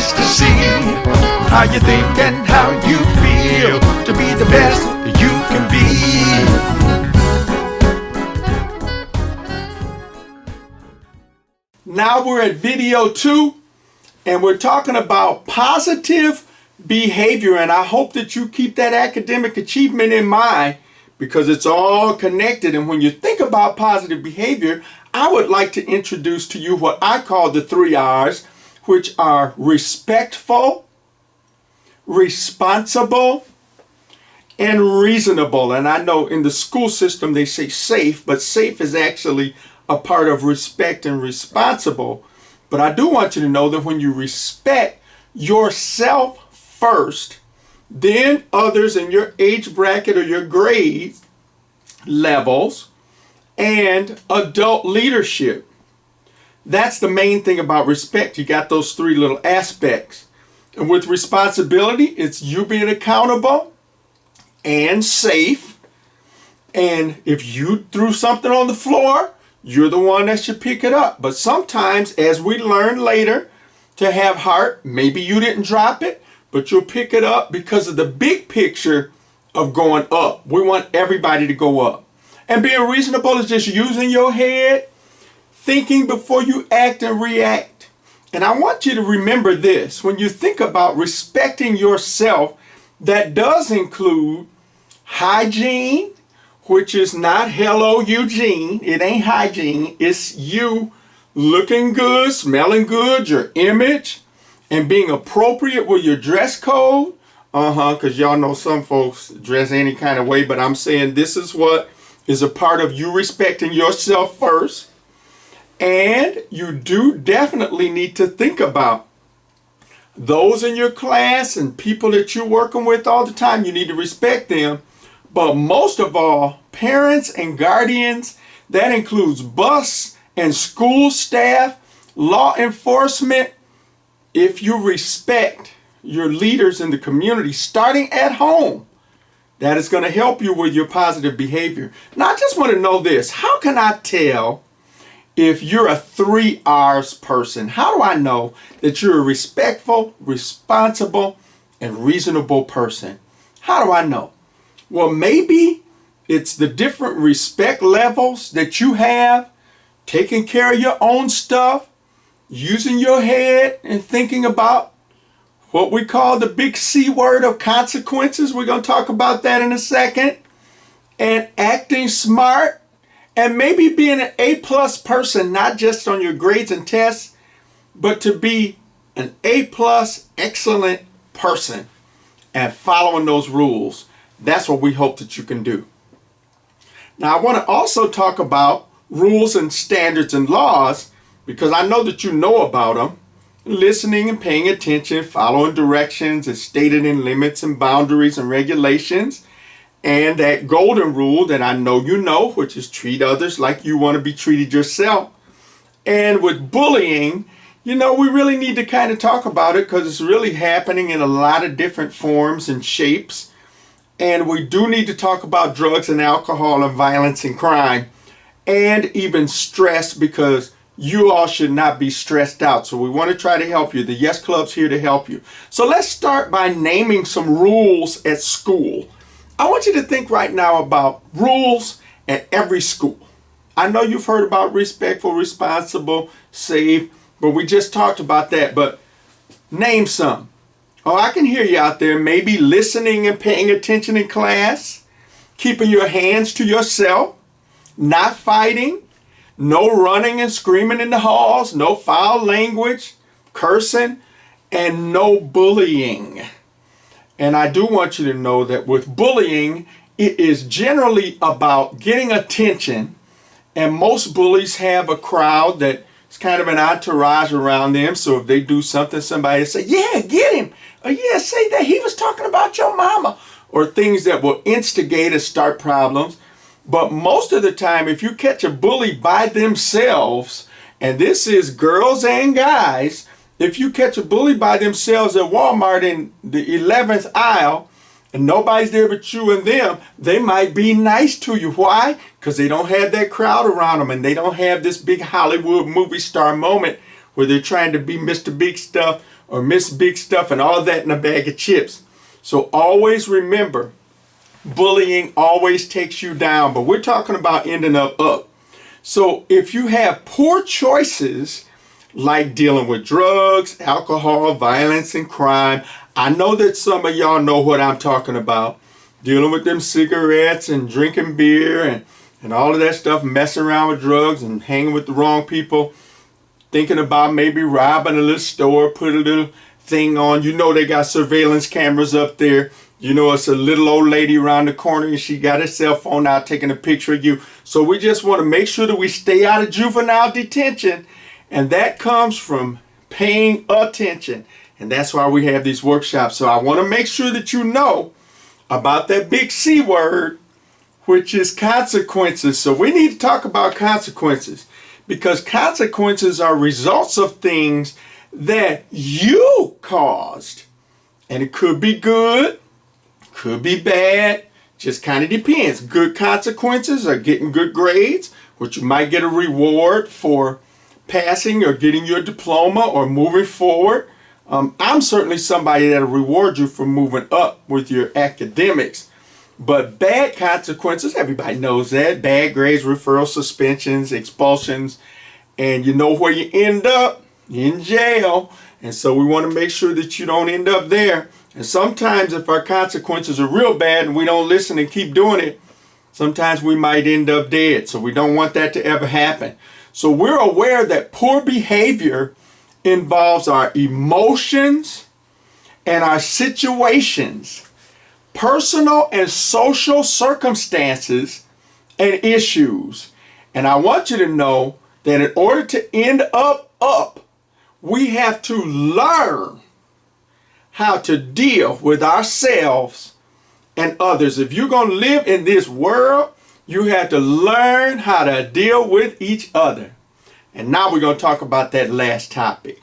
is to see how you think and how you feel to be the best that you can be. Now we're at video 2, and we're talking about positive behavior, and I hope that you keep that academic achievement in mind because it's all connected. And when you think about positive behavior, I would like to introduce to you what I call the 3 R's, which are respectful, responsible, and reasonable. And I know in the school system they say safe, but safe is actually a part of respect and responsible. But I do want you to know that when you respect yourself first, then others in your age bracket or your grade levels, and adult leadership. That's the main thing about respect. You got those 3 little aspects. And with responsibility, it's you being accountable and safe. And if you threw something on the floor, you're the one that should pick it up. But sometimes, as we learn later, to have heart, maybe you didn't drop it, but you'll pick it up because of the big picture of going up. We want everybody to go up. And being reasonable is just using your head, thinking before you act and react. And I want you to remember this. When you think about respecting yourself, that does include hygiene, which is not hello Eugene. It ain't hygiene. It's you looking good, smelling good, your image, and being appropriate with your dress code. Because y'all know some folks dress any kind of way, but I'm saying this is what is a part of you respecting yourself first. And you do definitely need to think about those in your class and people that you're working with all the time. You need to respect them. But most of all, parents and guardians, that includes bus and school staff, law enforcement. If you respect your leaders in the community, starting at home, that is going to help you with your positive behavior. Now, I just want to know this. How can I tell if you're a 3 R's person? How do I know that you're a respectful, responsible, and reasonable person? How do I know? Well, maybe it's the different respect levels that you have, taking care of your own stuff, using your head and thinking about what we call the big C word of consequences. We're going to talk about that in a second. And acting smart, and maybe being an A+ person, not just on your grades and tests, but to be an A+ excellent person and following those rules. That's what we hope that you can do. Now, I want to also talk about rules and standards and laws, because I know that you know about them. Listening and paying attention, following directions as stated in limits and boundaries and regulations. And that golden rule that I know you know, which is treat others like you want to be treated yourself. And with bullying, we really need to kind of talk about it because it's really happening in a lot of different forms and shapes. And we do need to talk about drugs and alcohol and violence and crime and even stress, because you all should not be stressed out. So we want to try to help you. The Yes Club's here to help you. So let's start by naming some rules at school. I want you to think right now about rules at every school. I know you've heard about respectful, responsible, safe, but we just talked about that. But name some. Oh, I can hear you out there. Maybe listening and paying attention in class, keeping your hands to yourself, not fighting, no running and screaming in the halls, no foul language, cursing, and no bullying. And I do want you to know that with bullying, it is generally about getting attention. And most bullies have a crowd that is kind of an entourage around them. So if they do something, somebody will say, yeah, get him. Or yeah, say that he was talking about your mama. Or things that will instigate and start problems. But most of the time, if you catch a bully by themselves, and this is girls and guys, if you catch a bully by themselves at Walmart in the 11th aisle, and nobody's there but you and them, they might be nice to you. Why? Because they don't have that crowd around them, and they don't have this big Hollywood movie star moment where they're trying to be Mr. Big Stuff or Miss Big Stuff and all that in a bag of chips. So always remember, bullying always takes you down, but we're talking about ending up. So if you have poor choices like dealing with drugs, alcohol, violence, and crime, I know that some of y'all know what I'm talking about. Dealing with them cigarettes and drinking beer and all of that stuff, messing around with drugs and hanging with the wrong people, thinking about maybe robbing a little store, put a little thing on. You know they got surveillance cameras up there. You know it's a little old lady around the corner and she got her cell phone out taking a picture of you. So we just want to make sure that we stay out of juvenile detention, and that comes from paying attention. And that's why we have these workshops. So I want to make sure that you know about that big C word, which is consequences. So we need to talk about consequences, because consequences are results of things that you caused. And it could be good, could be bad, just kind of depends. Good consequences are getting good grades, which you might get a reward for passing or getting your diploma or moving forward. I'm certainly somebody that'll reward you for moving up with your academics. But bad consequences, everybody knows that. Bad grades, referrals, suspensions, expulsions. And you know where you end up? In jail. And so we want to make sure that you don't end up there. And sometimes if our consequences are real bad and we don't listen and keep doing it, sometimes we might end up dead. So we don't want that to ever happen. So we're aware that poor behavior involves our emotions and our situations, personal and social circumstances and issues. And I want you to know that in order to end up, we have to learn how to deal with ourselves and others. If you're going to live in this world, you have to learn how to deal with each other. And now we're going to talk about that last topic.